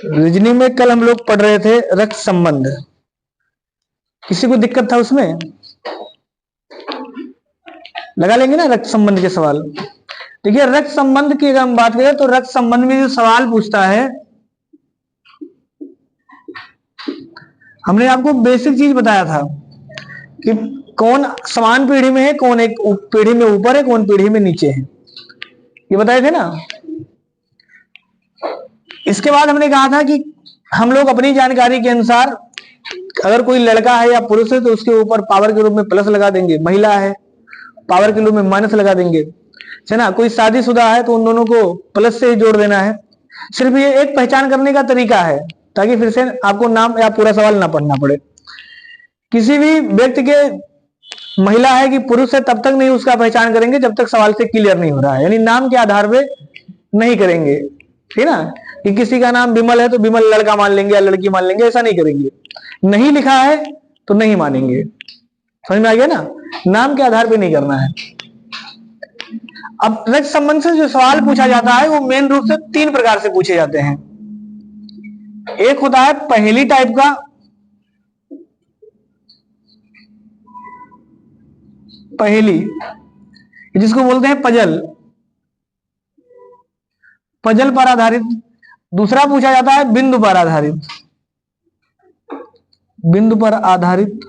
Reasoning में कल हम लोग पढ़ रहे थे रक्त संबंध। किसी को दिक्कत था उसमें? लगा लेंगे ना रक्त संबंध के सवाल। देखिए रक्त संबंध की अगर हम बात करें तो रक्त संबंध में जो सवाल पूछता है, हमने आपको बेसिक चीज बताया था कि कौन समान पीढ़ी में है, कौन एक पीढ़ी में ऊपर है, कौन पीढ़ी में नीचे है, ये बताए थे ना। इसके बाद हमने कहा था कि हम लोग अपनी जानकारी के अनुसार अगर कोई लड़का है या पुरुष है तो उसके ऊपर पावर के रूप में प्लस लगा देंगे, महिला है पावर के रूप में माइनस लगा देंगे, है ना। कोई शादीशुदा है तो उन दोनों को प्लस से ही जोड़ देना है। सिर्फ ये एक पहचान करने का तरीका है ताकि फिर से आपको नाम या पूरा सवाल ना पढ़ना पड़े। किसी भी व्यक्ति के महिला है कि पुरुष है तब तक नहीं उसका पहचान करेंगे जब तक सवाल से क्लियर नहीं हो रहा है, यानी नाम के आधार पे नहीं करेंगे, ठीक ना। कि किसी का नाम विमल है तो विमल लड़का मान लेंगे या लड़की मान लेंगे, ऐसा नहीं करेंगे। नहीं लिखा है तो नहीं मानेंगे, समझ में आ गया ना। नाम के आधार पे नहीं करना है। अब रक्त संबंध से जो सवाल पूछा जाता है वो मेन रूप से 3 प्रकार से पूछे जाते हैं। एक होता है पहेली टाइप का, पहेली जिसको बोलते हैं पजल, पजल पर आधारित। दूसरा पूछा जाता है बिंदु पर आधारित, बिंदु पर आधारित।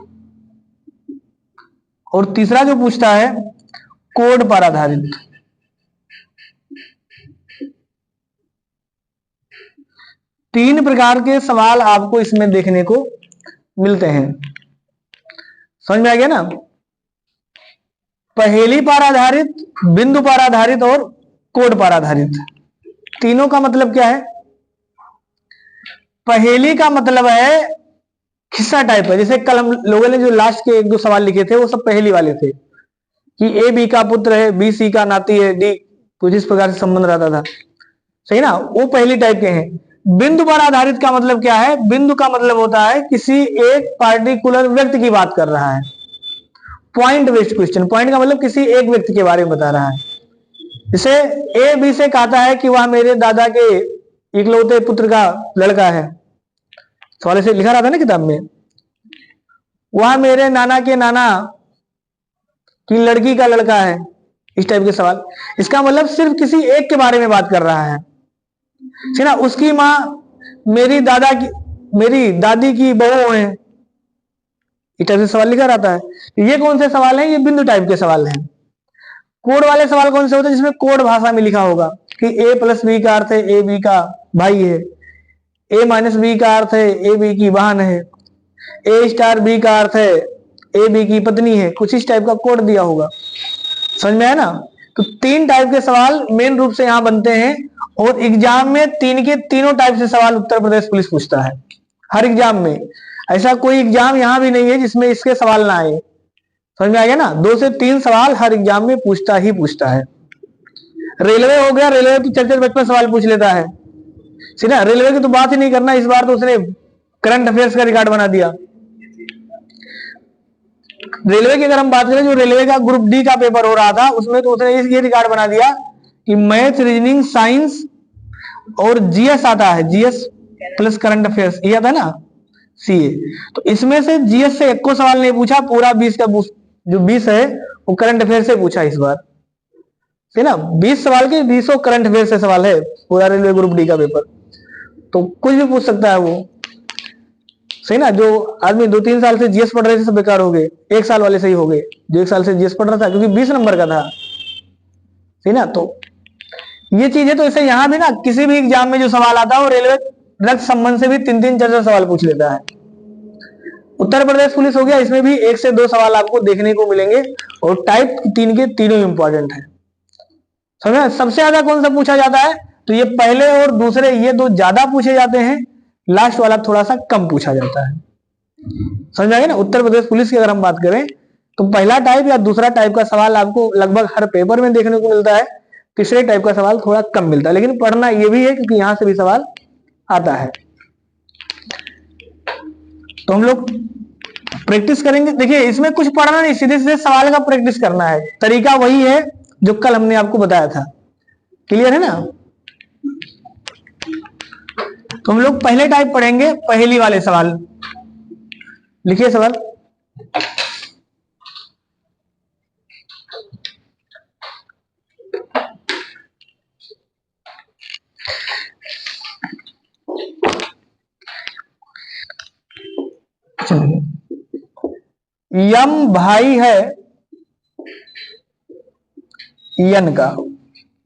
और तीसरा जो पूछता है कोड पर आधारित। तीन प्रकार के सवाल आपको इसमें देखने को मिलते हैं, समझ में आ गया ना। पहेली पर आधारित, बिंदु पर आधारित और कोड पर आधारित। तीनों का मतलब क्या है? पहेली का मतलब है खिस्सा टाइप है, जैसे कल हम लोगों ने जो लास्ट के 1-2 सवाल लिखे थे वो सब पहेली वाले थे कि ए बी का पुत्र है, बी सी का नाती है, डी कुछ इस प्रकार से संबंध रहता था, सही ना। वो पहेली टाइप के हैं। बिंदु पर आधारित का मतलब क्या है? बिंदु का मतलब होता है किसी एक पार्टिकुलर व्यक्ति की बात कर रहा है। पॉइंट बेस्ड क्वेश्चन, पॉइंट का मतलब किसी एक व्यक्ति के बारे में बता रहा है। जैसे ए बी से कहता है कि वह मेरे दादा के इकलौते पुत्र का लड़का है, सवाल से लिखा रहता है ना किताब में। वह मेरे नाना के नाना की लड़की का लड़का है, इस टाइप के सवाल। इसका मतलब सिर्फ किसी एक के बारे में बात कर रहा है, ठीक ना। उसकी माँ मेरी दादी की बहू है, इस टाइप से सवाल लिखा रहता है। ये कौन से सवाल हैं? ये बिंदु टाइप के सवाल हैं। कोड वाले सवाल कौन से होते हैं? जिसमें कोड भाषा में लिखा होगा कि ए प्लस बी का अर्थ है ए बी का भाई है, ए माइनस बी का अर्थ है ए बी की बहन है, ए स्टार बी का अर्थ है ए बी की पत्नी है, कुछ इस टाइप का कोड दिया होगा, समझ में आया ना। तो 3 टाइप के सवाल मेन रूप से यहां बनते हैं और एग्जाम में 3 के तीनों टाइप से सवाल उत्तर प्रदेश पुलिस पूछता है हर एग्जाम में। ऐसा कोई एग्जाम यहां भी नहीं है जिसमें इसके सवाल ना आए, समझ में आ गया ना। 2 से 3 सवाल हर एग्जाम में पूछता ही पूछता है। रेलवे हो गया, रेलवे तो 4-4 बचपन सवाल पूछ लेता है, सीधा। रेलवे की तो बात ही नहीं करना, इस बार तो उसने करंट अफेयर्स का रिकॉर्ड बना दिया। रेलवे की अगर हम बात करें, जो रेलवे का ग्रुप डी का पेपर हो रहा था उसमें तो उसने ये रिकॉर्ड बना दिया कि मैथ, रीजनिंग, साइंस और जीएस आता है, जीएस प्लस करंट अफेयर्स, ये आता है ना सीए। तो इसमें से जीएस से 1 को सवाल नहीं पूछा, पूरा 20 का जो 20 है वो करंट अफेयर से पूछा इस बार, है ना। 20 सवाल के 20 करंट अफेयर से सवाल है पूरा रेलवे ग्रुप डी का पेपर। तो कुछ भी पूछ सकता है वो, सही ना। जो आदमी 2-3 साल से जीएस पढ़ रहे थे सब बेकार हो गए, 1 साल वाले सही हो गए जो 1 साल से जीएस पढ़ रहा था, क्योंकि 20 नंबर का था, सही ना। तो ये चीज है। तो ऐसे यहां भी ना किसी भी एग्जाम में जो सवाल आता है वो रेलवे रक्त संबंध से भी 3-3, 4-4 सवाल पूछ लेता है। उत्तर प्रदेश पुलिस हो गया, इसमें भी 1 से 2 सवाल आपको देखने को मिलेंगे और टाइप 3 के तीनों इंपॉर्टेंट है, समझ। सबसे ज्यादा कौन सा पूछा जाता है? तो ये पहले और दूसरे, ये 2 ज्यादा पूछे जाते हैं, लास्ट वाला थोड़ा सा कम पूछा जाता है, समझ में आ गया ना। उत्तर प्रदेश पुलिस की अगर हम बात करें तो पहला टाइप या दूसरा टाइप का सवाल आपको लगभग हर पेपर में देखने को मिलता है, तीसरे टाइप का सवाल थोड़ा कम मिलता है, लेकिन पढ़ना ये भी है क्योंकि यहां से भी सवाल आता है। तो हम लोग प्रैक्टिस करेंगे। देखिए इसमें कुछ पढ़ना नहीं, सीधे सीधे सवाल का प्रैक्टिस करना है। तरीका वही है जो कल हमने आपको बताया था, क्लियर है ना। तो हम लोग पहले टाइप पढ़ेंगे, पहली वाले सवाल। लिखिए सवाल। यम भाई है यन का,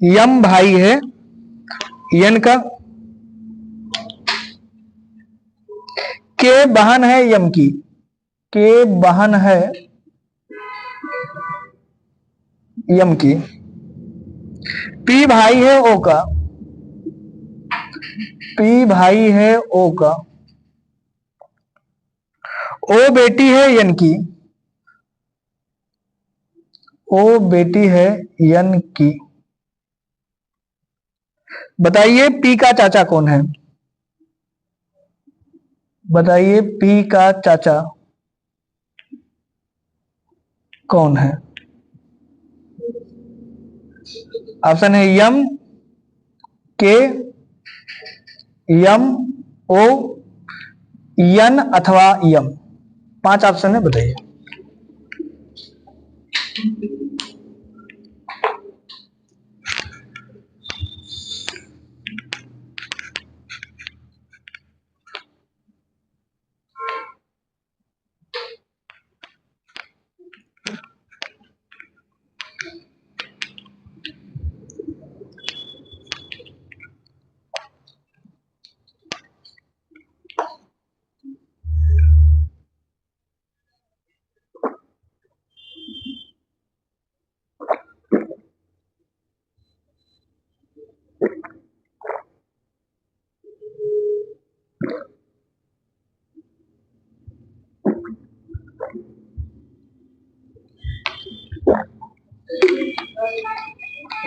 यम भाई है यन का, के बहन है यम की, के बहन है यम की, पी भाई है ओ का, पी भाई है ओ का, ओ बेटी है यन की, ओ बेटी है यन की। बताइए पी का चाचा कौन है? बताइए पी का चाचा कौन है? ऑप्शन है यम, के, यम, ओ, यन अथवा यम। 5 ऑप्शन है, बताइए।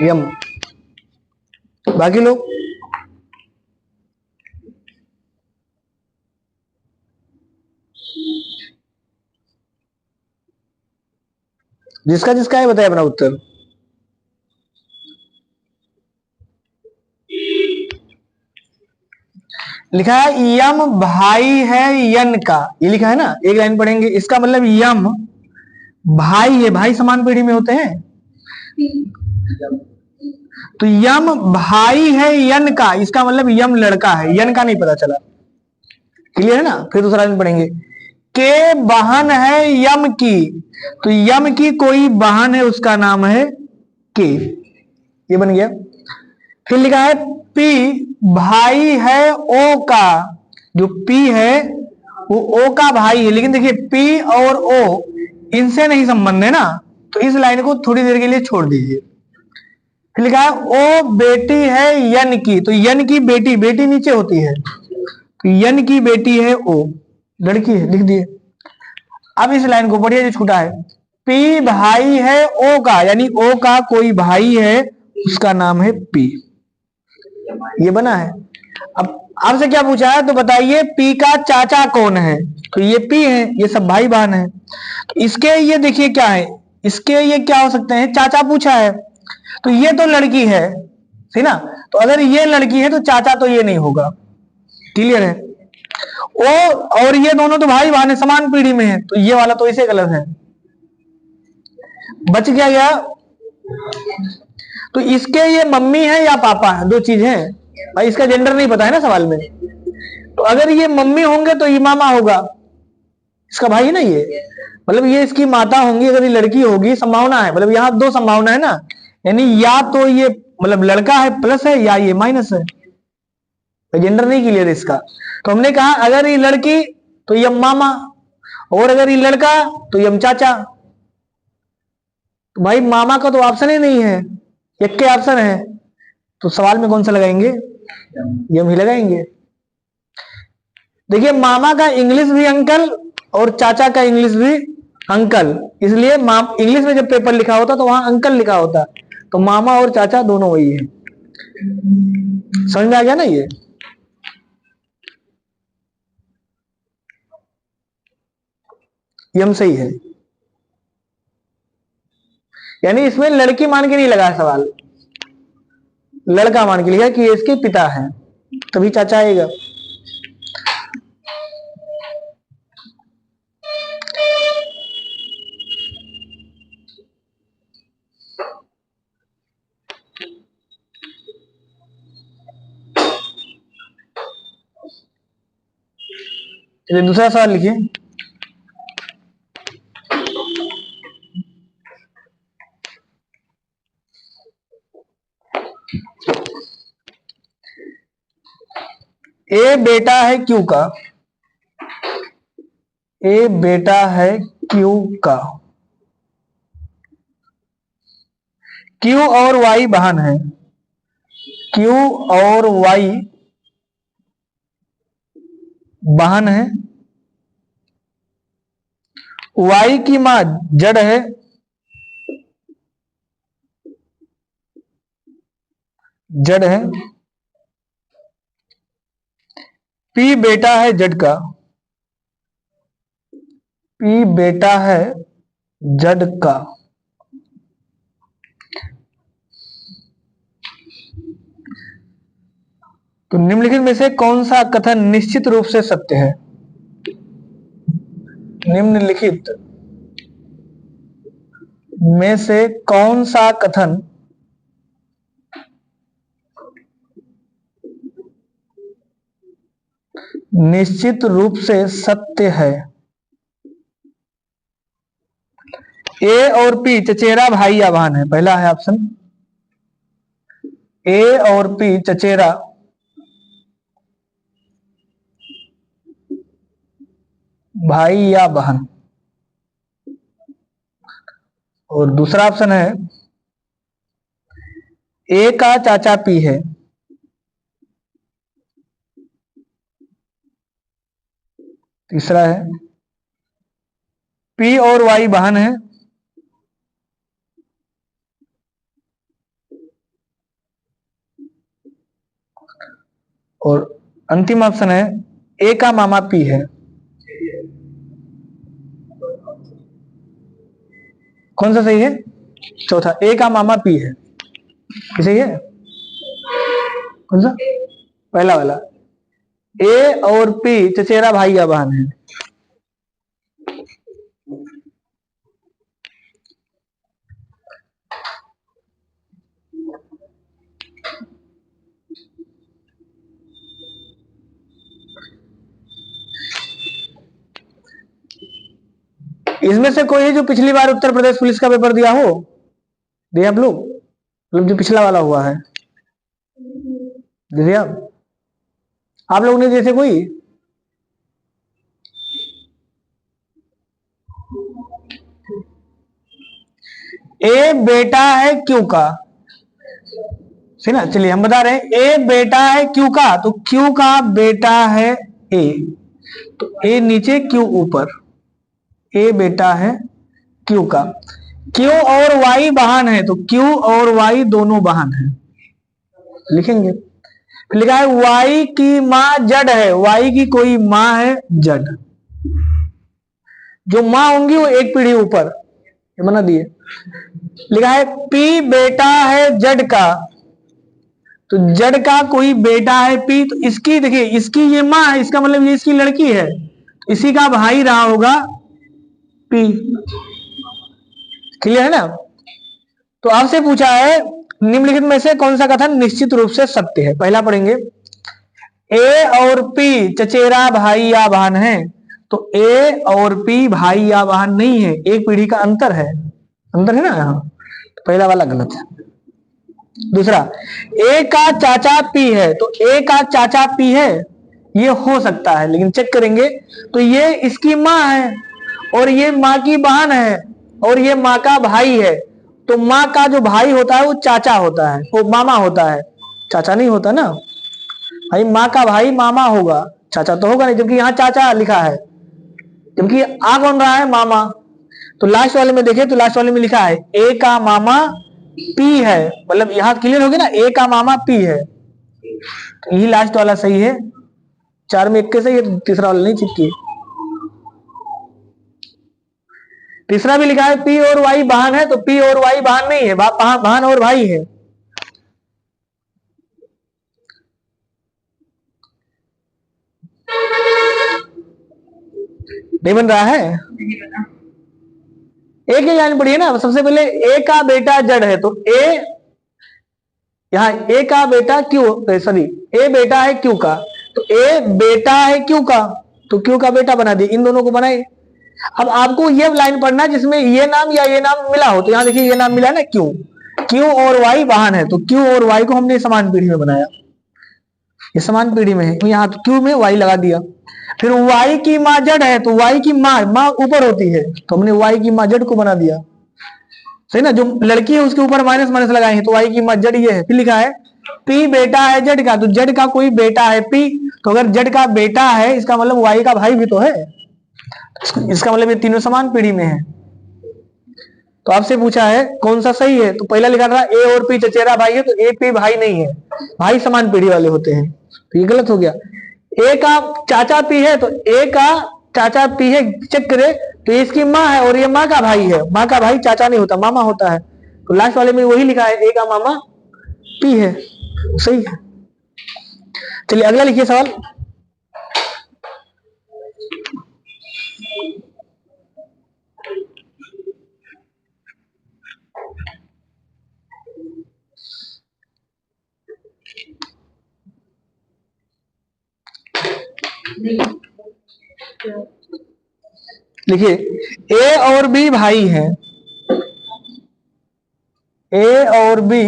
यम। बाकी लोग जिसका जिसका है बताए अपना उत्तर। लिखा है यम भाई है यन का, ये लिखा है ना, एक लाइन पढ़ेंगे। इसका मतलब यम भाई है, भाई समान पीढ़ी में होते हैं, तो यम भाई है यन का, इसका मतलब यम लड़का है, यन का नहीं पता चला। क्लियर है ना? फिर दूसरा लाइन पढ़ेंगे। के बहन है यम की, तो यम की कोई बहन है, उसका नाम है के, ये बन गया। फिर लिखा है पी भाई है ओ का, जो पी है वो ओ का भाई है, लेकिन देखिए पी और ओ इनसे नहीं संबंध है ना, तो इस लाइन को थोड़ी देर के लिए छोड़ दीजिए। फिर लिखा है ओ बेटी है यन की, तो यन की बेटी, बेटी नीचे होती है, तो यन की बेटी है ओ, लड़की है, लिख दिए। अब इस लाइन को पढ़िए जो छूटा है। पी भाई है ओ का, यानी ओ का कोई भाई है, उसका नाम है पी, ये बना है। अब आपसे क्या पूछा है, तो बताइए पी का चाचा कौन है, तो ये पी है, ये सब भाई बहन है। तो इसके ये देखिए क्या है, इसके ये क्या हो सकते हैं, चाचा पूछा है, तो ये तो लड़की है, ठीक ना, तो अगर ये लड़की है तो चाचा तो ये नहीं होगा। क्लियर है? ओ और ये दोनों तो भाई बहन है, समान पीढ़ी में है, तो ये वाला तो इसे गलत है। बच क्या गया? तो इसके ये मम्मी है या पापा है, दो चीज है भाई, इसका जेंडर नहीं पता है ना सवाल में, तो अगर ये मम्मी होंगे तो ये मामा होगा, इसका भाई है ना ये, मतलब ये इसकी माता होंगी, अगर ये लड़की होगी, संभावना है, मतलब यहाँ 2 संभावना है ना, यानी या तो ये मतलब लड़का है प्लस है, या ये माइनस है, जेंडर नहीं क्लियर है इसका। तो हमने कहा अगर ये लड़की तो यम मामा, और अगर ये लड़का तो यम चाचा। तो भाई मामा का तो ऑप्शन ही नहीं है, एक के ऑप्शन है, तो सवाल में कौन सा लगाएंगे? यम ही लगाएंगे। देखिए मामा का इंग्लिश भी अंकल और चाचा का इंग्लिश भी अंकल, इसलिए इंग्लिश में जब पेपर लिखा होता तो वहां अंकल लिखा होता, तो मामा और चाचा दोनों वही है। समझ में आ गया ना? ये यम सही है, यानी इसमें लड़की मान के नहीं लगा सवाल, लड़का मान के लिखा कि ये इसके पिता है, तभी चाचा आएगा। चलिए दूसरा सवाल लिखिए। ए बेटा है क्यू का, ए बेटा है क्यू का, क्यू और वाई वाहन है, क्यू और वाई वाहन है, वाई की मां जड़ है, जड़ है, पी बेटा है जड़ का, पी बेटा है जड़ का, तो निम्नलिखित में से कौन सा कथन निश्चित रूप से सत्य है? निम्नलिखित में से कौन सा कथन निश्चित रूप से सत्य है? ए और पी चचेरा भाई या बहन है, पहला है ऑप्शन। ए और पी चचेरा भाई या बहन, और दूसरा ऑप्शन है ए का चाचा पी है, तीसरा है पी और वाई बहन है, और अंतिम ऑप्शन है ए का मामा पी है। कौन सा सही है? चौथा, ए का मामा पी है, सही है। कौन सा? पहला वाला, ए और पी चचेरा भाई या बहन है। इसमें से कोई है जो पिछली बार उत्तर प्रदेश पुलिस का पेपर दिया हो? दिया आप लोग? मतलब जो पिछला वाला हुआ है दिया आप लोग ने? जैसे कोई ए बेटा है क्यू का, सही ना? चलिए हम बता रहे हैं ए बेटा है क्यू का, तो क्यू का बेटा है ए, तो ए नीचे क्यू ऊपर, ए बेटा है क्यू का। क्यू और वाई बहन है, तो क्यू और वाई दोनों बहन है, लिखेंगे। फिर लिखा है वाई की मां जड़ है, वाई की कोई मां है जड़, जो मां होंगी वो एक पीढ़ी ऊपर, ये बना दिए। लिखा है पी बेटा है जड़ का, तो जड़ का कोई बेटा है पी, तो इसकी देखिए इसकी ये मां है, इसका मतलब ये इसकी लड़की है, तो इसी का भाई रहा होगा पी। क्लियर है ना? तो आपसे पूछा है निम्नलिखित में से कौन सा कथन निश्चित रूप से सत्य है? पहला पढ़ेंगे, ए और पी चचेरा भाई या बहन है, तो ए और पी भाई या बहन नहीं है, एक पीढ़ी का अंतर है, अंतर है ना यहाँ, तो पहला वाला गलत है। दूसरा, ए का चाचा पी है, तो ए का चाचा पी है, ये हो सकता है, लेकिन चेक करेंगे तो ये इसकी मां है, और ये मां की बहन है, और ये मां का भाई है, तो मां का जो भाई होता है वो चाचा होता है, वो मामा होता है, चाचा नहीं होता ना भाई। मां का भाई मामा होगा, चाचा तो होगा नहीं, जबकि यहाँ चाचा लिखा है, जबकि आ कौन रहा है? मामा। तो लास्ट वाले में देखें तो लास्ट वाले में लिखा है ए का मामा पी है, मतलब यहां क्लियर हो गया ना, ए का मामा पी है, तो यही लास्ट वाला सही है। 4 में 1 सही है, तो तीसरा वाला नहीं चिपकी। तीसरा भी लिखा है पी और वाई बहन है, तो पी और वाई बहन नहीं है, बहन और भाई है। नहीं बन रहा है? एक ही लाइन पढ़िए ना। सबसे पहले ए का बेटा जड़ है, तो ए यहां ए का बेटा क्यू, सॉरी ए बेटा है क्यू का, तो ए बेटा है क्यू का, तो क्यू का बेटा बना दिए, इन दोनों को बनाए। अब आपको ये लाइन पढ़ना है जिसमें ये नाम या ये नाम मिला हो, तो यहां देखिए ये नाम मिला ना क्यू, क्यू और वाई वाहन है, तो क्यू और वाई को हमने समान पीढ़ी में बनाया, ये समान पीढ़ी में है, तो यहाँ क्यू में वाई लगा दिया। फिर वाई की माँ जड़ है, तो वाई की माँ ऊपर होती है, तो हमने वाई की माँ जड़ को बना दिया, सही ना। जो लड़की है उसके ऊपर माइनस माइनस लगाए हैं, तो वाई की माँ जड़ ये है। फिर लिखा है पी बेटा है जड़ का, तो जड़ का कोई बेटा है पी, तो अगर जड़ का बेटा है इसका मतलब वाई का भाई भी तो है, इसका मतलब ये तीनों समान पीढ़ी में है। तो आपसे पूछा है कौन सा सही है, तो पहला लिखा था ए और पी चचेरा भाई है, तो ए पी भाई नहीं है, भाई समान पीढ़ी वाले होते हैं, तो ये गलत हो गया। ए का चाचा पी है, तो ए का चाचा पी है, चेक करे, तो इसकी माँ है और ये माँ का भाई है, माँ का भाई चाचा नहीं होता मामा होता है, तो लास्ट वाले में वही लिखा है ए का मामा पी है, सही है। चलिए अगला लिखिए सवाल। लिखिए ए और बी भाई हैं, ए और बी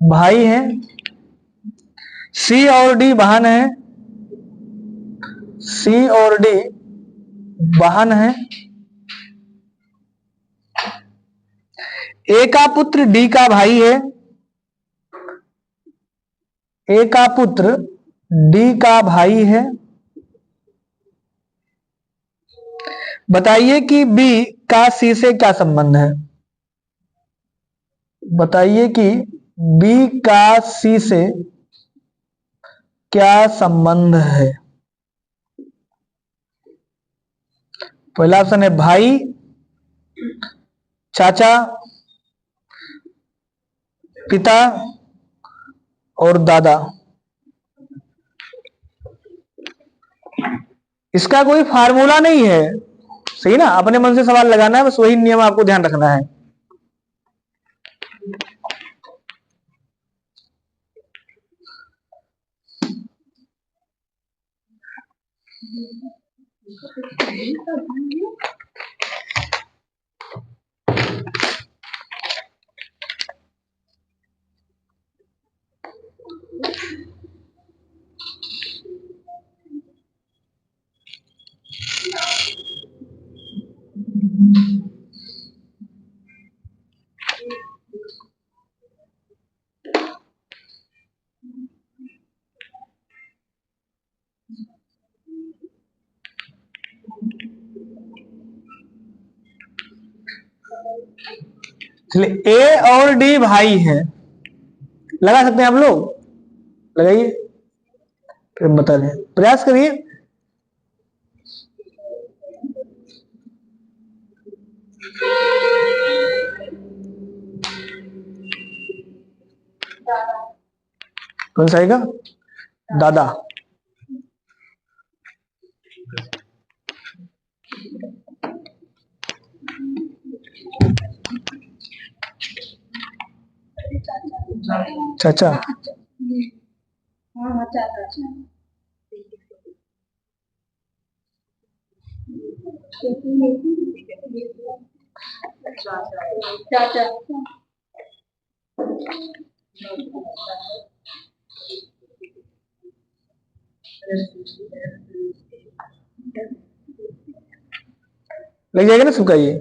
भाई हैं, सी और डी बहन है, सी और डी बहन है, ए का पुत्र डी का भाई है, ए का पुत्र डी का भाई है। बताइए कि बी का सी से क्या संबंध है, बताइए कि बी का सी से क्या संबंध है। पहला ऑप्शन है भाई, चाचा, पिता और दादा। इसका कोई फार्मूला नहीं है, सही ना, अपने मन से सवाल लगाना है, बस वही नियम आपको ध्यान रखना है। ए और डी भाई है, लगा सकते हैं आप लोग, लगाइए फिर बता दें, प्रयास करिए। कौन सा आएगा, दादा। चाचा, चाचा, लग जाएगा ना सबका। ये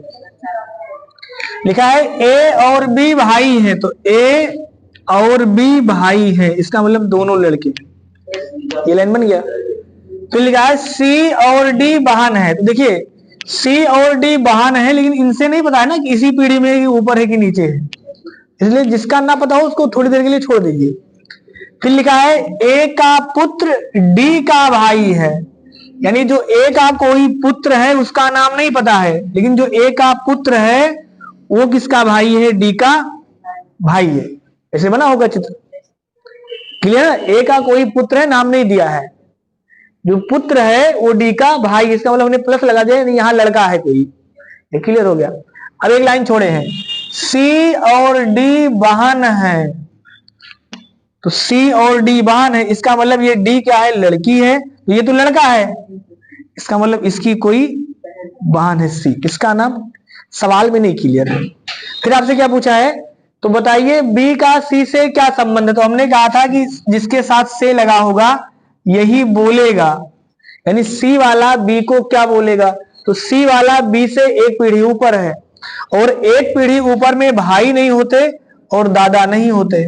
लिखा है ए और बी भाई है, तो ए और बी भाई है, इसका मतलब दोनों लड़के, ये लाइन बन गया। फिर लिखा है सी और डी बहन है, तो देखिए सी और डी बहन है, लेकिन इनसे नहीं पता है ना कि इसी पीढ़ी में ऊपर है कि नीचे है, इसलिए जिसका ना पता हो उसको थोड़ी देर के लिए छोड़ दीजिए। फिर लिखा है ए का पुत्र डी का भाई है, यानी जो ए का कोई पुत्र है उसका नाम नहीं पता है, लेकिन जो ए का पुत्र है वो किसका भाई है, डी का भाई है। ऐसे बना होगा चित्र, क्लियर। ए का कोई पुत्र है, नाम नहीं दिया है, जो पुत्र है वो डी का भाई, इसका मतलब हमने प्लस लगा दिया, यहाँ लड़का है कोई, ये क्लियर हो गया। अब एक लाइन छोड़े हैं, सी और डी बहन है, तो सी और डी बहन है, इसका मतलब ये डी क्या है, लड़की है, तो ये तो लड़का है, इसका मतलब इसकी कोई बहन है सी। इसका नाम सवाल में नहीं क्लियर है। फिर आपसे क्या पूछा है, तो बताइए बी का सी से क्या संबंध है। तो हमने कहा था कि जिसके साथ से लगा होगा यही बोलेगा, यानी सी वाला बी को क्या बोलेगा, तो सी वाला बी से एक पीढ़ी ऊपर है, और एक पीढ़ी ऊपर में भाई नहीं होते और दादा नहीं होते,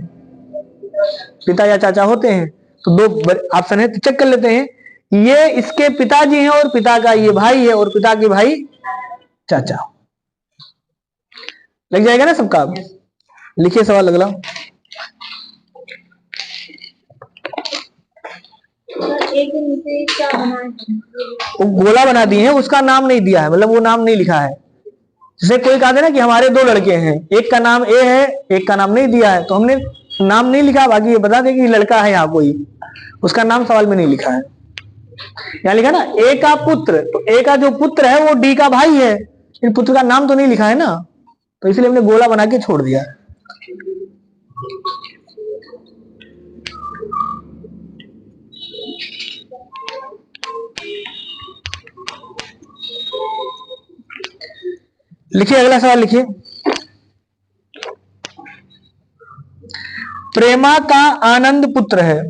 पिता या चाचा होते हैं। तो दो ऑप्शन है, तो चेक कर लेते हैं। ये इसके पिताजी हैं और पिता का ये भाई है, और पिता के भाई चाचा। लग जाएगा ना सबका। लिखिए सवाल अगला। वो गोला बना दिए हैं, उसका नाम नहीं दिया है, मतलब वो नाम नहीं लिखा है। जैसे कोई कहा था ना कि हमारे दो लड़के हैं, एक का नाम ए है, एक का नाम नहीं दिया है, तो हमने नाम नहीं लिखा, बाकी ये बता दें कि लड़का है यहाँ कोई, उसका नाम सवाल में नहीं लिखा है। यहाँ लिखा ना ए का पुत्र, तो ए का जो पुत्र है वो डी का भाई है, लेकिन पुत्र का नाम तो नहीं लिखा है ना, तो इसलिए हमने गोला बना के छोड़ दिया। लिखिए अगला सवाल लिखिए। प्रेमा का आनंद पुत्र है,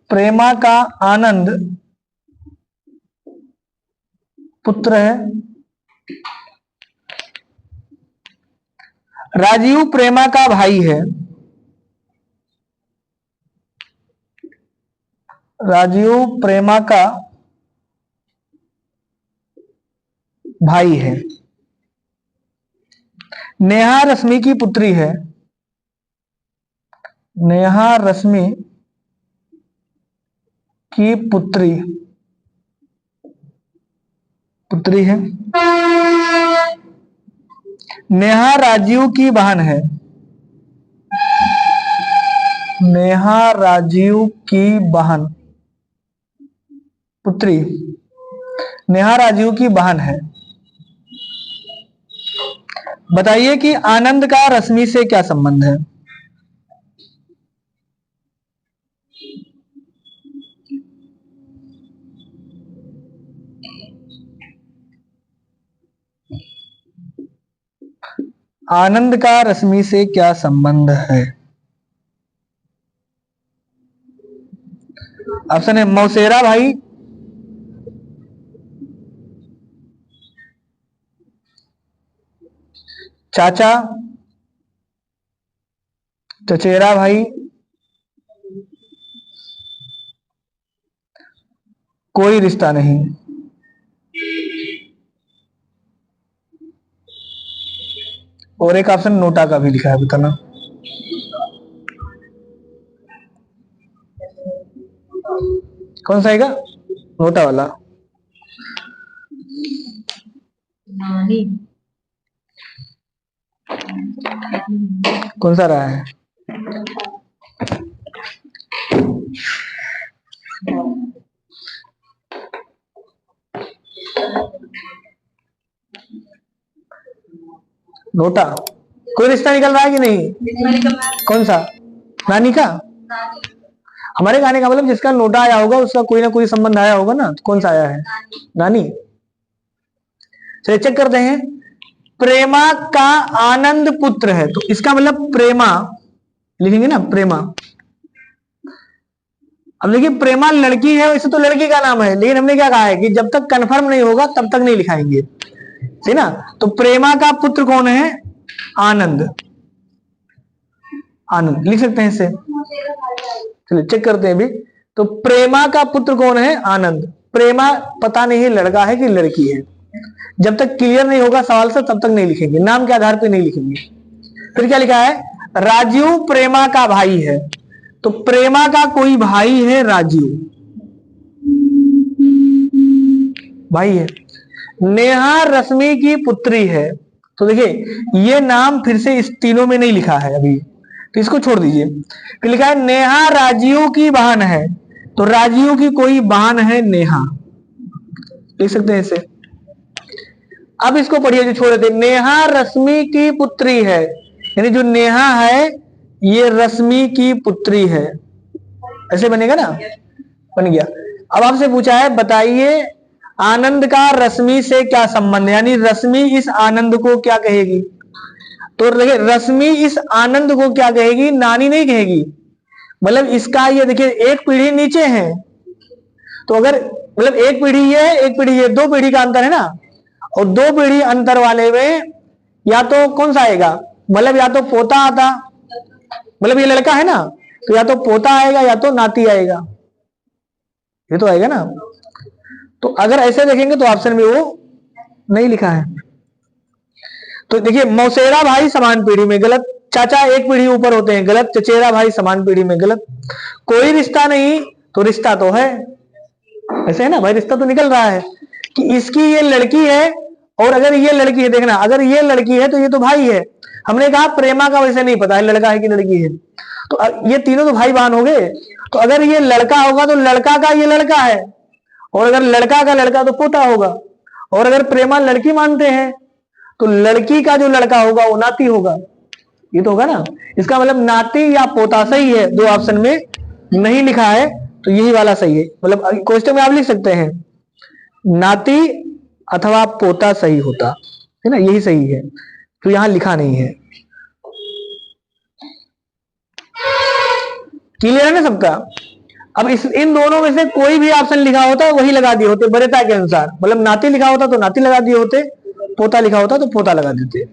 प्रेमा का आनंद पुत्र है, राजीव प्रेमा का भाई है, राजीव प्रेमा का भाई है, नेहा रश्मि की पुत्री है, नेहा रश्मि की पुत्री है, नेहा राजीव की बहन है, नेहा राजीव की बहन पुत्री, नेहा राजीव की बहन है। बताइए कि आनंद का रश्मि से क्या संबंध है। आनंद का रश्मि से क्या संबंध है। ऑप्शन है मौसेरा भाई, चाचा, चचेरा भाई, कोई रिश्ता नहीं। और एक ऑप्शन नोटा का भी लिखा है, बताना। कौन सा आएगा, नोटा वाला। कौन सा रहा है, नोटा। कोई रिश्ता निकल रहा है कि नहीं। कौन सा, नानी का। हमारे गाने का मतलब जिसका नोटा आया होगा उसका कोई ना कोई संबंध आया होगा ना, तो कौन सा आया है, नानी। चलिए चेक करते हैं। प्रेमा का आनंद पुत्र है, तो इसका मतलब प्रेमा लिखेंगे ना, प्रेमा। अब देखिए प्रेमा लड़की है, वैसे तो लड़की का नाम है, लेकिन हमने क्या कहा है कि जब तक कंफर्म नहीं होगा तब तक नहीं लिखाएंगे, ठीक ना। तो प्रेमा का पुत्र कौन है, आनंद, आनंद लिख सकते हैं इसे। चलिए चेक करते हैं अभी। तो प्रेमा का पुत्र कौन है, आनंद। प्रेमा पता नहीं है लड़का है कि लड़की है, जब तक क्लियर नहीं होगा सवाल से तब तक नहीं लिखेंगे, नाम के आधार पर नहीं लिखेंगे। फिर क्या लिखा है, राजीव प्रेमा का भाई है, तो प्रेमा का कोई भाई है, राजीव भाई है। नेहा रश्मि की पुत्री है, तो देखिए ये नाम फिर से इस तीनों में नहीं लिखा है अभी, तो इसको छोड़ दीजिए। फिर लिखा है नेहा राजीव की बहन है, तो राजीव की कोई बहन है, नेहा, लिख सकते हैं इसे। अब इसको पढ़िए जो छोड़ देते, नेहा रश्मि की पुत्री है, यानी जो नेहा है ये रश्मि की पुत्री है, ऐसे बनेगा ना, बन गया। अब आपसे पूछा है बताइए आनंद का रश्मि से क्या संबंध है, यानी रश्मि इस आनंद को क्या कहेगी। तो देखिए रश्मि इस आनंद को क्या कहेगी, नानी नहीं कहेगी। मतलब इसका ये देखिए एक पीढ़ी नीचे है, तो अगर मतलब एक पीढ़ी ये है एक पीढ़ी ये, दो पीढ़ी का अंतर है ना, और दो पीढ़ी अंतर वाले में या तो कौन सा आएगा, मतलब या तो पोता आता, मतलब ये लड़का है ना, तो या तो पोता आएगा या तो नाती आएगा, ये तो आएगा ना। तो अगर ऐसे देखेंगे तो ऑप्शन में वो नहीं लिखा है। तो देखिए मौसेरा भाई समान पीढ़ी में, गलत। चाचा एक पीढ़ी ऊपर होते हैं, गलत। चचेरा भाई समान पीढ़ी में, गलत। कोई रिश्ता नहीं, तो रिश्ता तो है, ऐसे है ना भाई, रिश्ता तो निकल रहा है कि इसकी ये लड़की है, और अगर ये लड़की है, देखना अगर ये लड़की है तो ये तो भाई है। हमने कहा प्रेमा का वैसे नहीं पता है लड़का है कि लड़की है, तो ये तीनों तो भाई बहन हो गए। तो अगर ये लड़का होगा तो लड़का का ये लड़का है, और अगर लड़का का लड़का तो पोता होगा, और अगर प्रेमा लड़की मानते हैं तो लड़की का जो लड़का होगा वो नाती होगा, ये तो होगा ना। इसका मतलब नाती या पोता सही है, दो ऑप्शन में नहीं लिखा है तो यही वाला सही है। मतलब क्वेश्चन में आप लिख सकते हैं नाती अथवा पोता सही होता है ना, यही सही है, तो यहां लिखा नहीं है। क्लियर है ना सबका। अब इन दोनों में से कोई भी ऑप्शन लिखा होता वही लगा दिए होते वरीयता के अनुसार, मतलब नाती लिखा होता तो नाती लगा दिए होते, पोता लिखा होता तो पोता लगा देते।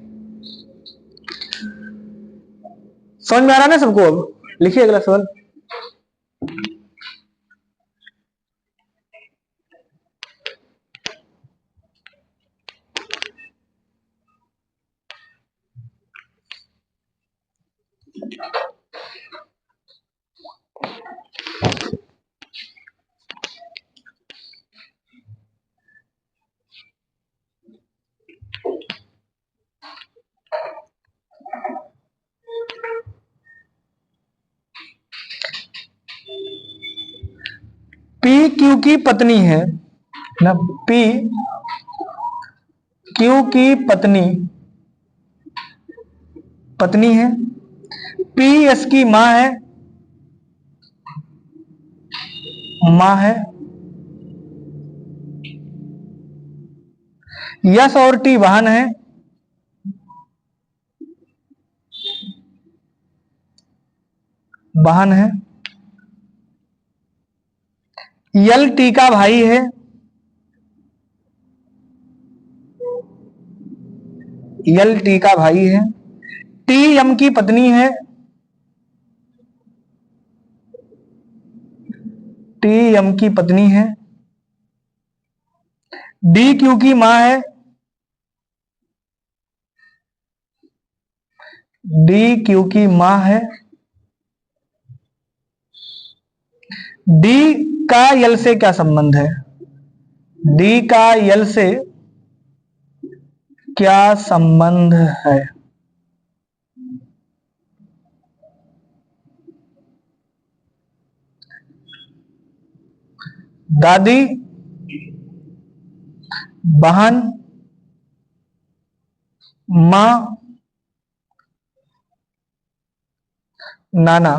समझ में आ रहा है ना सबको। अब लिखिए अगला सवाल। पी क्यू की पत्नी है ना, पी क्यू की पत्नी पत्नी है, पी एस की मां है, मां है, यस और टी वाहन है, वाहन है, यल टी का भाई है, यल टी का भाई है, टी एम की पत्नी है, टी एम की पत्नी है, डी क्यू की मां है, डी क्यू की मां है, डी का यल से क्या संबंध है, डी का यल से क्या संबंध है। दादी, बहन, मां, नाना।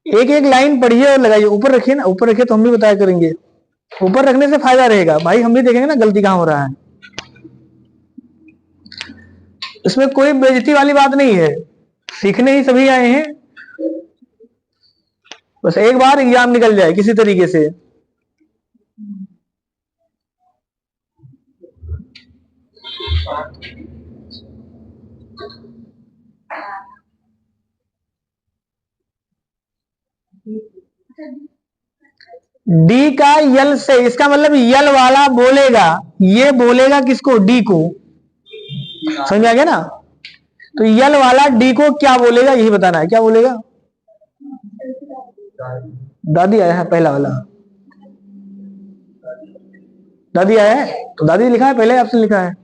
एक एक लाइन पढ़िए और लगाइए, ऊपर रखिए ना, ऊपर रखिए तो हम भी बताया करेंगे। ऊपर रखने से फायदा रहेगा भाई, हम भी देखेंगे ना गलती कहां हो रहा है। इसमें कोई बेइज्जती वाली बात नहीं है, सीखने ही सभी आए हैं, बस एक बार एग्जाम निकल जाए किसी तरीके से। डी का यल से, इसका मतलब यल वाला बोलेगा, ये बोलेगा किसको, डी को। समझ में आ गया ना। तो यल वाला डी को क्या बोलेगा यही बताना है, क्या बोलेगा। दादी आया है पहला वाला। दादी आया है, तो दादी लिखा है, पहले ऑप्शन लिखा है।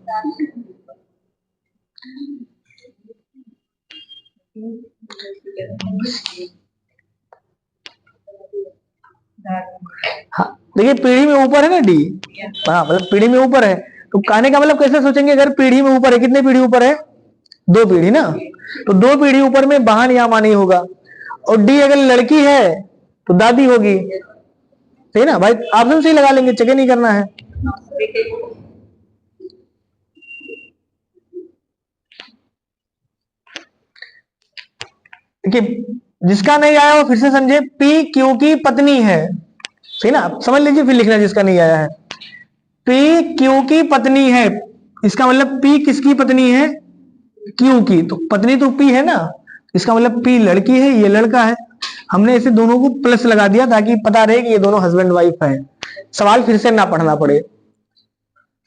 हाँ देखिए, पीढ़ी में ऊपर है ना डी। हाँ मतलब पीढ़ी में ऊपर है, तो कहने का मतलब कैसे सोचेंगे, अगर पीढ़ी में ऊपर है, कितने पीढ़ी ऊपर है, 2 पीढ़ी ना, तो 2 पीढ़ी ऊपर में वाहन या माँ नहीं होगा। और डी अगर लड़की है तो दादी होगी, सही ना भाई, ऑप्शन सही लगा लेंगे, चेक नहीं करना है। देखिए जिसका नहीं आया वो फिर से समझे, पी क्यू की पत्नी है, सही ना, समझ लीजिए फिर लिखना जिसका नहीं आया है। पी क्यू की पत्नी है, इसका मतलब पी किसकी पत्नी है, क्यू की, तो पत्नी तो पी है ना, इसका मतलब पी लड़की है, ये लड़का है। हमने इसे दोनों को प्लस लगा दिया ताकि पता रहे कि ये दोनों हस्बैंड वाइफ है, सवाल फिर से ना पढ़ना पड़े।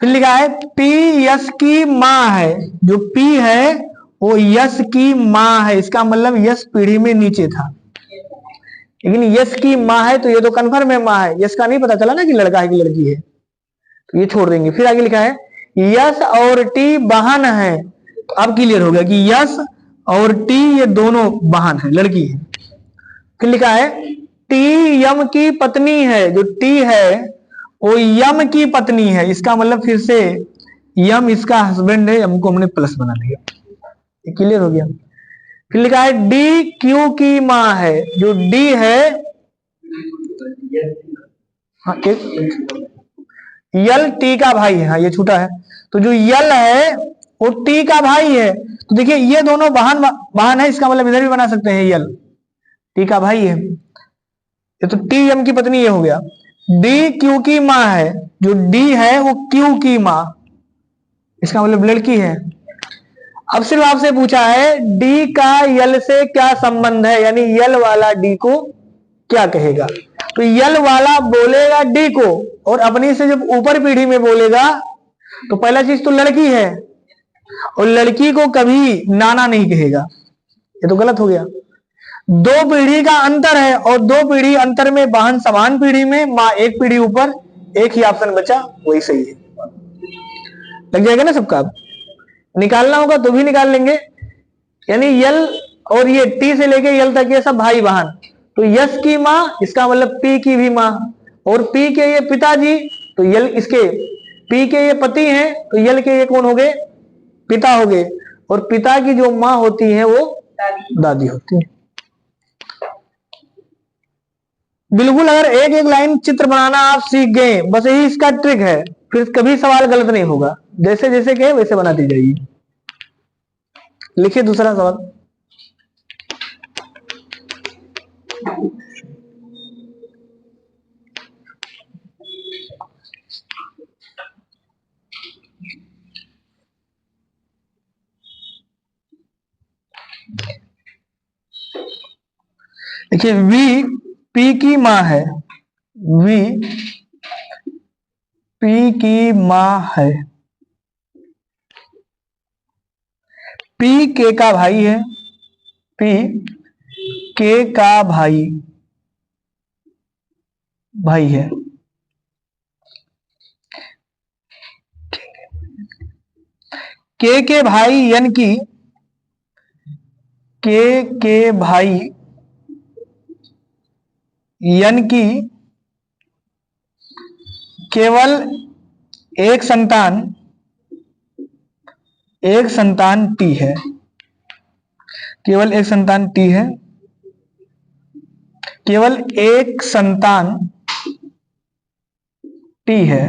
फिर लिखा है पी यश की माँ है, जो पी है वो यश की माँ है, इसका मतलब यश पीढ़ी में नीचे था, लेकिन यश की माँ है तो ये तो कन्फर्म है माँ है, यश का नहीं पता चला ना कि लड़का है कि लड़की है, तो ये छोड़ देंगे। फिर आगे लिखा है यश और टी बहन है, तो अब क्लियर हो गया कि यश और टी ये दोनों बहन है, लड़की है। फिर लिखा है टी यम की पत्नी है, जो टी है वो यम की पत्नी है, इसका मतलब फिर से यम इसका हस्बैंड है, यम को हमने प्लस बना लिया, ये क्लियर हो गया। फिर लिखा है डी क्यू की माँ है, जो डी है, हाँ यल टी का भाई है, हाँ ये छूटा है, तो जो यल है वो टी का भाई है, तो देखिए ये दोनों बहन बहन है, इसका मतलब इधर भी बना सकते हैं, यल टी का भाई है, ये तो टी एम की पत्नी ये हो गया। डी क्यू की माँ है, जो डी है वो क्यू की माँ, इसका मतलब लड़की है। अब सिर्फ आपसे पूछा है डी का यल से क्या संबंध है, यानी यल वाला डी को क्या कहेगा, तो यल वाला बोलेगा डी को, और अपनी से जब ऊपर पीढ़ी में बोलेगा तो पहला चीज तो लड़की है, और लड़की को कभी नाना नहीं कहेगा, ये तो गलत हो गया। 2 पीढ़ी का अंतर है, और 2 पीढ़ी अंतर में बहन समान पीढ़ी में, माँ एक पीढ़ी ऊपर, एक ही ऑप्शन बचा, वही सही है। लग जाएगा ना सबका, निकालना होगा तो भी निकाल लेंगे, यानी यल और ये टी से लेके यल तक ये सब भाई बहन, तो यश की माँ इसका मतलब पी की भी माँ, और पी के ये पिताजी, तो यल इसके पी के ये पति हैं, तो यल के ये कौन हो गए, पिता हो गए, और पिता की जो माँ होती है वो दादी होती है। बिल्कुल, अगर एक एक लाइन चित्र बनाना आप सीख गए, बस यही इसका ट्रिक है, फिर कभी सवाल गलत नहीं होगा, जैसे जैसे कहे वैसे बनाती जाइए। लिखिए दूसरा सवाल। देखिए वी पी की माँ है, वी पी की माँ है, पी के का भाई है, पी के का भाई है, के भाई यानी कि के भाई यानी कि केवल एक संतान टी है, केवल एक संतान टी है, केवल एक संतान टी है,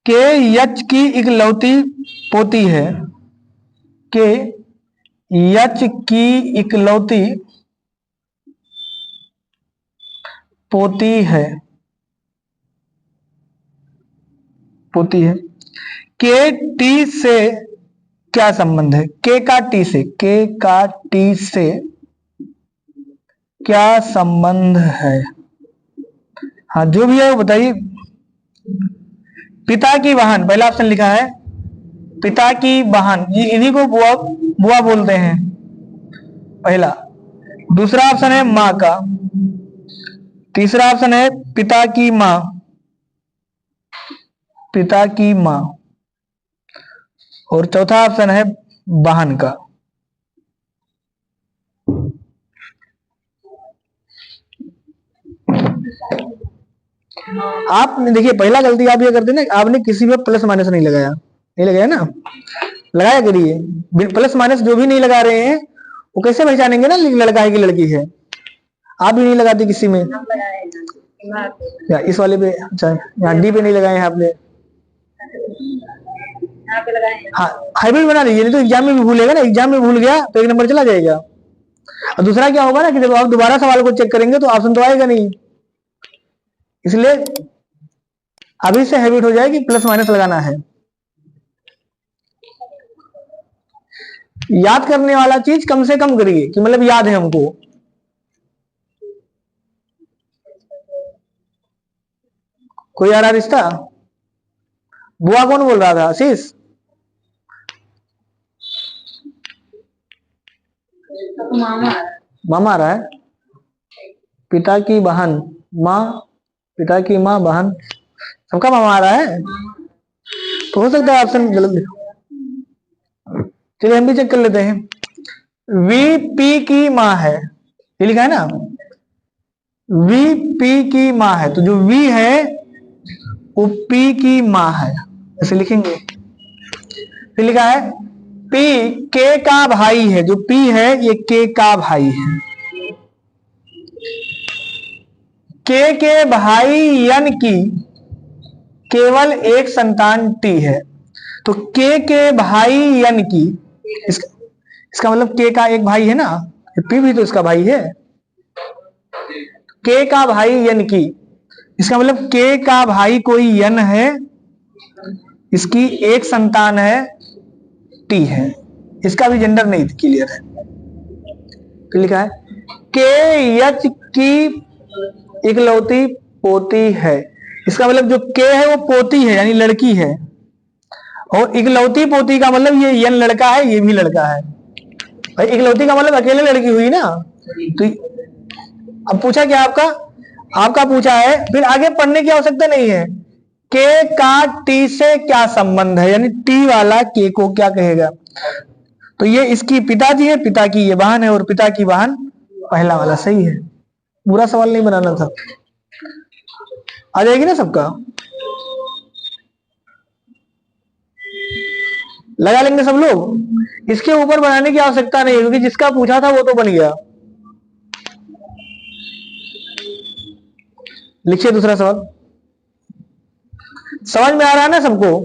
के यच की इकलौती पोती है, के यच की इकलौती पोती है, के टी से क्या संबंध है, के का टी से क्या संबंध है, हाँ जो भी है वो बताइए। पिता की बहन, पहला ऑप्शन लिखा है पिता की बहन, ये इन्हीं को बुआ बोलते हैं, पहला। दूसरा ऑप्शन है माँ का, तीसरा ऑप्शन है पिता की माँ, पिता की माँ, और चौथा ऑप्शन है बहन का। आपने देखिए पहला गलती आप ये करते ना, आपने किसी पे प्लस माइनस नहीं लगाया, नहीं लगाया ना, लगाया करिए। प्लस माइनस जो भी नहीं लगा रहे हैं वो कैसे पहचानेंगे ना लड़का है कि लड़की है। आप भी नहीं लगाते किसी में, या इस वाले पे, अच्छा यहाँ डी पे नहीं लगाए हैं आपने, हाँ हाइब्रिड बना लीजिए, नहीं तो एग्जाम में भी भूलेगा ना, एग्जाम में भूल गया तो एक नंबर चला जाएगा। और दूसरा क्या होगा ना कि जब आप दोबारा सवाल को चेक करेंगे तो ऑप्शन तो आएगा नहीं, इसलिए अभी से हैबिट हो जाए कि प्लस माइनस लगाना है। याद करने वाला चीज कम से कम करिए कि मतलब याद है हमको। कोई आ रहा रिश्ता? बुआ कौन बोल रहा था? आशीष? मामा आ रहा है। पिता की बहन, माँ, पिता की माँ, बहन, सबका मामा आ रहा है। तो हो सकता है ऑप्शन गलत लिखा। चलिए हम भी चेक कर लेते हैं। वी पी की माँ है, ये लिखा है ना, वी पी की माँ है, तो जो वी है वो पी की माँ है, ऐसे लिखेंगे। फिर लिखा है पी के का भाई है, जो पी है ये के का भाई है। के भाई यन की केवल एक संतान टी है, तो के भाई यन की, इसका मतलब के का एक भाई है ना, पी भी तो इसका भाई है। के का भाई यन की, इसका मतलब के का भाई कोई यन है, इसकी एक संतान है, टी है। इसका भी जेंडर नहीं क्लियर है। तो लिखा है के यच की इकलौती पोती है, इसका मतलब जो के है वो पोती है यानी लड़की है, और इकलौती पोती का मतलब ये यन लड़का है, ये भी लड़का है। भाई इकलौती का मतलब अकेले लड़की हुई ना। तो अब पूछा क्या आपका पूछा है, फिर आगे पढ़ने की आवश्यकता नहीं है। के का टी से क्या संबंध है, यानी टी वाला के को क्या कहेगा। तो ये इसकी पिताजी है, पिता की ये बहन है, और पिता की बहन पहला वाला सही है। बुरा सवाल नहीं बनाना था। आ जाएगी ना सबका? लगा लेंगे सब लोग, इसके ऊपर बनाने की आवश्यकता नहीं है क्योंकि जिसका पूछा था वो तो बन गया। लिखिए दूसरा सवाल। समझ में आ रहा है ना सबको?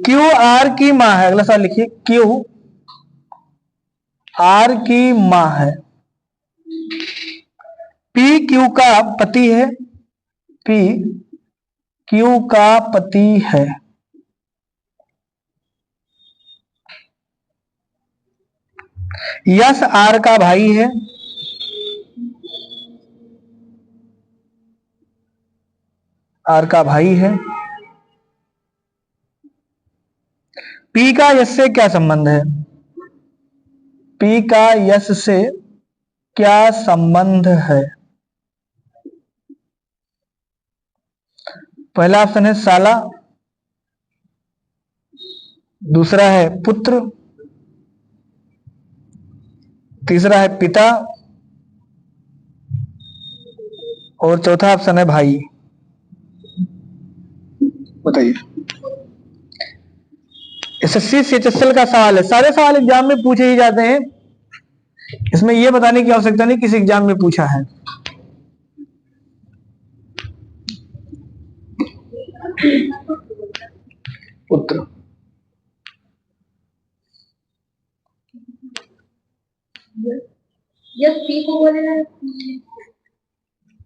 क्यू आर की माँ है, अगला सवाल लिखिए। क्यू आर की माँ है, पी क्यू का पति है, पी क्यू का पति है, यस आर का भाई है, आर का भाई है, पी का यस से क्या संबंध है, पी का यस से क्या संबंध है। पहला ऑप्शन है साला, दूसरा है पुत्र, तीसरा है पिता, और चौथा ऑप्शन है भाई। बताइए। एसएससी सीएचएसएल का सवाल है, सारे सवाल एग्जाम में पूछे ही जाते हैं, इसमें यह बताने की आवश्यकता नहीं किस एग्जाम में पूछा है। पुत्र,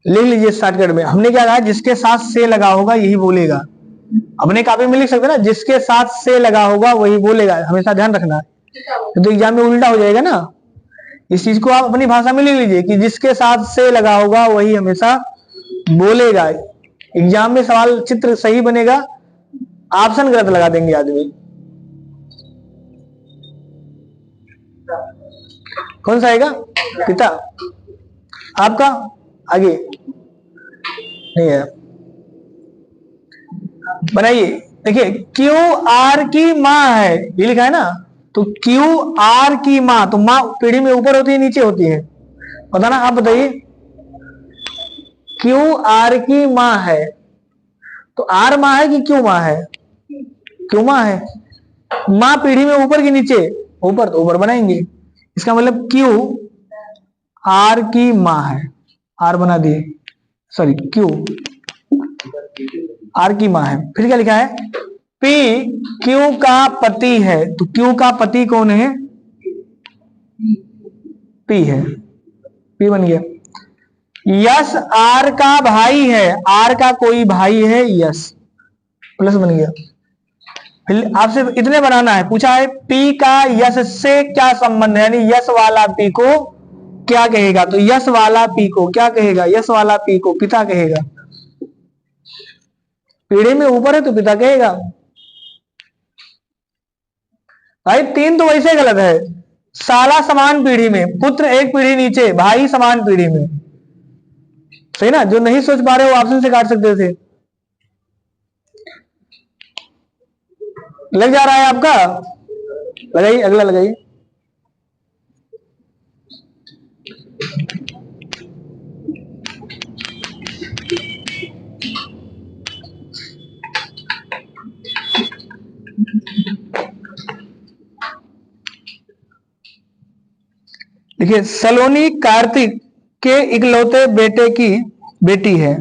लिख लीजिए शॉर्टकट में। हमने क्या कहा, जिसके साथ से लगा होगा यही बोलेगा। अपने कॉपी में लिख सकते ना, जिसके साथ से लगा होगा वही बोलेगा, हमेशा ध्यान रखना, तो एग्जाम में उल्टा हो जाएगा ना इस चीज को आप अपनी भाषा में लिख लीजिए कि जिसके साथ से लगा होगा वही हमेशा बोलेगा। एग्जाम में सवाल चित्र सही बनेगा, ऑप्शन गलत लगा देंगे आदमी। कौन सा आएगा? पिता। आपका आगे नहीं है, बनाइए। देखिए क्यू आर की माँ है, ये लिखा है ना, तो क्यू आर की माँ, तो माँ पीढ़ी में ऊपर होती है नीचे होती है? पता ना, आप बताइए। क्यू आर की माँ है, तो आर माँ है कि क्यू माँ है? क्यू माँ है। माँ पीढ़ी में ऊपर की नीचे? ऊपर, तो ऊपर बनाएंगे। इसका मतलब क्यू आर की माँ है, आर बना दिए, सॉरी क्यू आर की माँ है। फिर क्या लिखा है? पी क्यू का पति है, तो क्यू का पति कौन है? पी है, पी बन गया। यस आर का भाई है, आर का कोई भाई है यस, प्लस बन गया। फिर आपसे इतने बनाना है, पूछा है पी का यस से क्या संबंध है, यानी यस वाला पी को क्या कहेगा, तो यस वाला पी को क्या कहेगा? यस वाला पी को पिता कहेगा। पीढ़ी में ऊपर है तो पिता कहेगा। भाई 3 तो वैसे गलत है। साला समान पीढ़ी में, पुत्र एक पीढ़ी नीचे, भाई समान पीढ़ी में, सही ना? जो नहीं सोच पा रहे वो ऑप्शन से काट सकते थे। लग जा रहा है आपका? लगाइए, अगला लगाइए। देखिए सलोनी कार्तिक के इकलौते बेटे की बेटी है।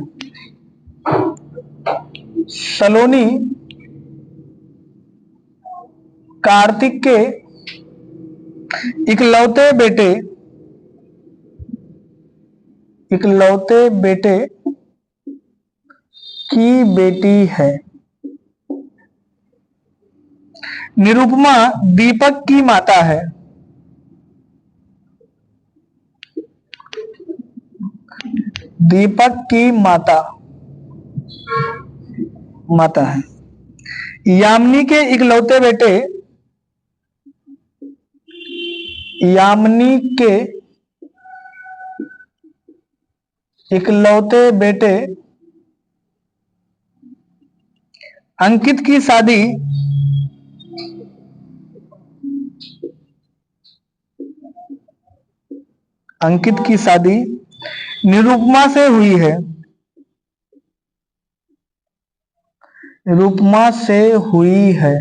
सलोनी कार्तिक के इकलौते बेटे की बेटी है। निरुपमा दीपक की माता है। दीपक की माता है। यामिनी के इकलौते बेटे, यामिनी के इकलौते बेटे अंकित की शादी निरुपमा से हुई है। निरुपमा से हुई है।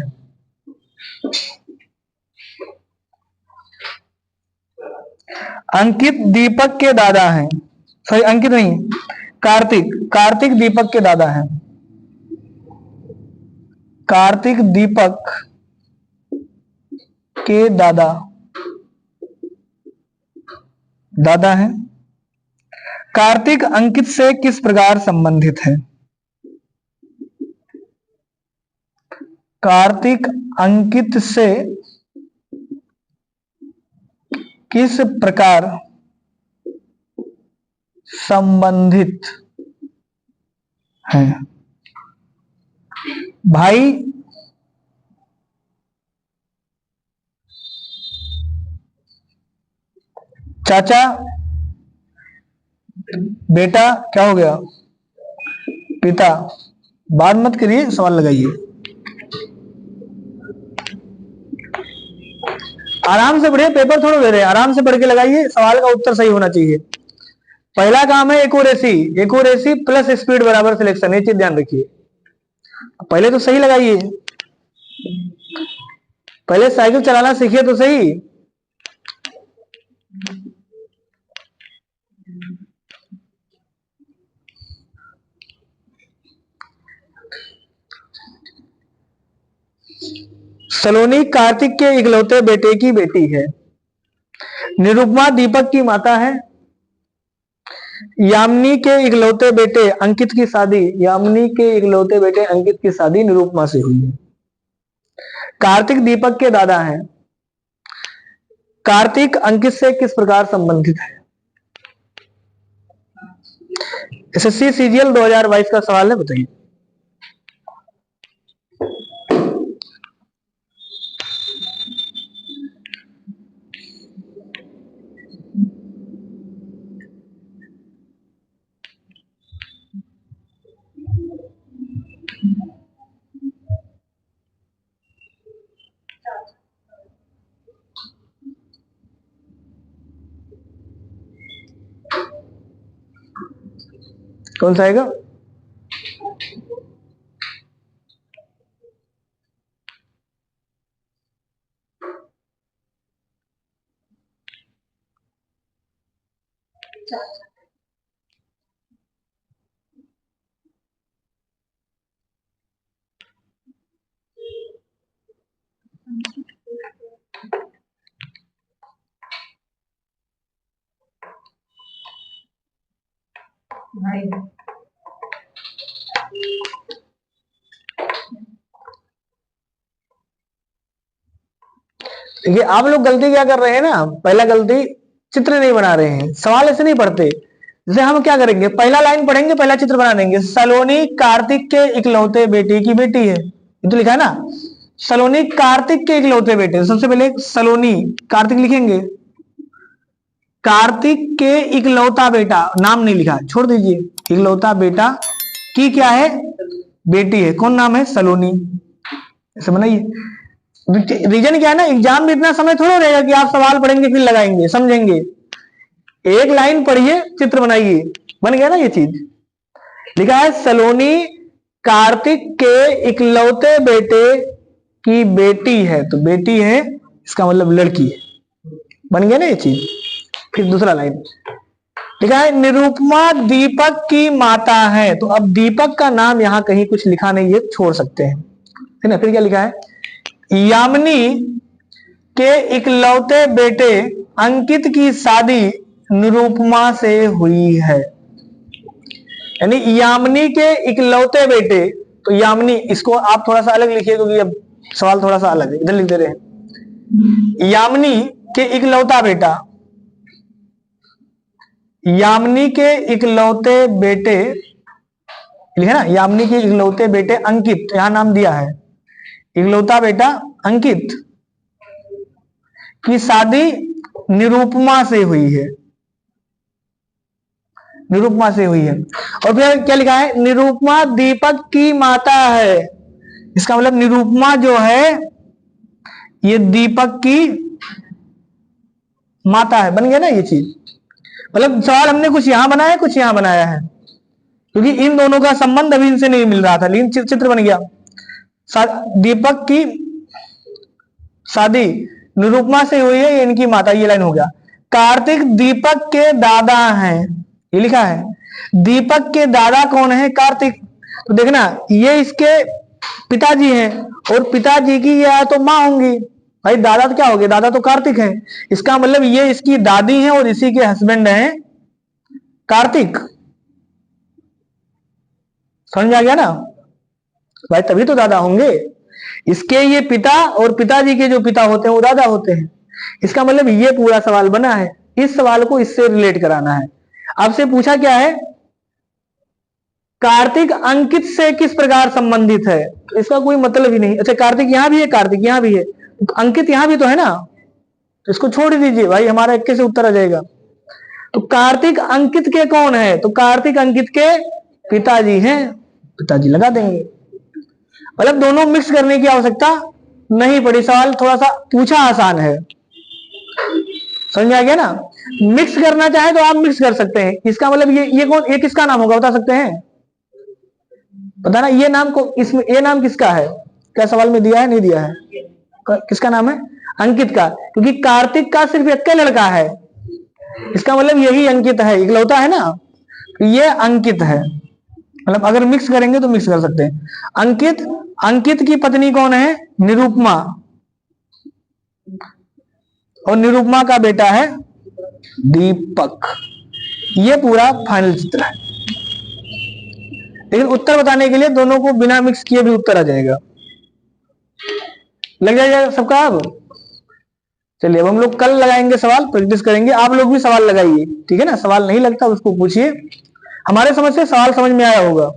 अंकित दीपक के दादा हैं, सॉरी अंकित नहीं, कार्तिक दीपक के दादा हैं। कार्तिक दीपक के दादा हैं। कार्तिक अंकित से किस प्रकार संबंधित है? कार्तिक अंकित से किस प्रकार संबंधित है? भाई, चाचा, बेटा, क्या हो गया? पिता। बात मत करिए, सवाल लगाइए। आराम से पढ़िए, पेपर थोड़ा दे रहे हैं, आराम से पढ़ के लगाइए, सवाल का उत्तर सही होना चाहिए। पहला काम है एक्यूरेसी प्लस स्पीड बराबर सिलेक्शन, ये चीज ध्यान रखिए। पहले तो सही लगाइए, पहले साइकिल चलाना सीखिए तो सही। सलोनी कार्तिक के इकलौते बेटे की बेटी है। निरुपमा दीपक की माता है। यामिनी के इकलौते बेटे अंकित की शादी निरुपमा से हुई है। कार्तिक दीपक के दादा हैं। कार्तिक अंकित से किस प्रकार संबंधित है? एसएससी सीजीएल 2022 का सवाल है, बताइए। कौन सा आएगा? देखिए आप लोग गलती क्या कर रहे हैं ना, पहला गलती चित्र नहीं बना रहे हैं, सवाल ऐसे नहीं पढ़ते। जैसे हम क्या करेंगे, पहला लाइन पढ़ेंगे, पहला चित्र बना देंगे। सलोनी कार्तिक के इकलौते बेटे की बेटी है, ये तो लिखा है ना। सलोनी कार्तिक के इकलौते बेटे, सबसे पहले सलोनी कार्तिक लिखेंगे, कार्तिक के इकलौता बेटा, नाम नहीं लिखा, छोड़ दीजिए। इकलौता बेटा की क्या है? बेटी है। कौन नाम है? सलोनी। ऐसे बनाइए। रीजन क्या है ना, एग्जाम में इतना समय थोड़ा रहेगा कि आप सवाल पढ़ेंगे फिर लगाएंगे, समझेंगे। एक लाइन पढ़िए, चित्र बनाइए, बन गया ना ये चीज। लिखा है सलोनी कार्तिक के इकलौते बेटे की बेटी है, तो बेटी है इसका मतलब लड़की है, बन गया ना ये चीज। फिर दूसरा लाइन लिखा है निरुपमा दीपक की माता है, तो अब दीपक का नाम यहां कहीं कुछ लिखा नहीं है, छोड़ सकते हैं, है ना। फिर क्या लिखा है? यामिनी के इकलौते बेटे अंकित की शादी निरुपमा से हुई है। यानी यामिनी के इकलौते बेटे, तो यामिनी इसको आप थोड़ा सा अलग लिखिए क्योंकि अब सवाल थोड़ा सा अलग है, इधर लिख दे रहे हैं। यामिनी के इकलौता बेटा, यामिनी के इकलौते बेटे लिखे ना, यामिनी के इकलौते बेटे अंकित, यहां नाम दिया है, इकलौता बेटा अंकित की शादी निरुपमा से हुई है, निरुपमा से हुई है। और फिर क्या लिखा है? निरुपमा दीपक की माता है, इसका मतलब निरुपमा जो है ये दीपक की माता है, बन गया ना ये चीज। मतलब सवाल हमने कुछ यहां बनाया है, कुछ यहां बनाया है, क्योंकि इन दोनों का संबंध अभी इनसे नहीं मिल रहा था, लेकिन चित्र बन गया। दीपक की शादी निरुपमा से हुई है, ये इनकी माता, ये लाइन हो गया। कार्तिक दीपक के दादा हैं, ये लिखा है। दीपक के दादा कौन है? कार्तिक। तो देखना ये इसके पिताजी हैं, और पिताजी की ये तो माँ होंगी, भाई दादा तो क्या हो गया? दादा तो कार्तिक है, इसका मतलब ये इसकी दादी हैं और इसी के हस्बैंड हैं कार्तिक। समझ में आ गया ना भाई, तभी तो दादा होंगे। इसके ये पिता और पिताजी के जो पिता होते हैं वो दादा होते हैं, इसका मतलब ये पूरा सवाल बना है। इस सवाल को इससे रिलेट कराना है। आपसे पूछा क्या है? कार्तिक अंकित से किस प्रकार संबंधित है, तो इसका कोई मतलब ही नहीं। अच्छा कार्तिक यहां भी है, कार्तिक यहां भी है, अंकित यहां भी तो है ना, तो इसको छोड़ दीजिए भाई, हमारा इक्के से उत्तर आ जाएगा। तो कार्तिक अंकित के कौन है? तो कार्तिक अंकित के पिताजी हैं, पिताजी लगा देंगे। मतलब दोनों मिक्स करने की आवश्यकता नहीं पड़ी, सवाल थोड़ा सा पूछा आसान है, समझ में आ गया ना। मिक्स करना चाहे तो आप मिक्स कर सकते हैं, इसका मतलब ये कौन, ये किसका नाम होगा बता सकते हैं? पता ना ये नाम को, इसमें ये नाम किसका है? क्या सवाल में दिया है? नहीं दिया है। किसका नाम है? अंकित का, क्योंकि कार्तिक का सिर्फ एक लड़का है, इसका मतलब यही अंकित है, इकलौता है ना, ये अंकित है। मतलब अगर मिक्स करेंगे तो मिक्स कर सकते हैं। अंकित, अंकित की पत्नी कौन है? निरुपमा, और निरुपमा का बेटा है दीपक। ये पूरा फाइनल चित्र है, लेकिन उत्तर बताने के लिए दोनों को बिना मिक्स किए भी उत्तर आ जाएगा, लग जाएगा सबका। अब चलिए अब हम लोग कल लगाएंगे सवाल, प्रैक्टिस करेंगे। आप लोग भी सवाल लगाइए, ठीक है ना। सवाल नहीं लगता उसको पूछिए। हमारे समझ से सवाल समझ में आया होगा।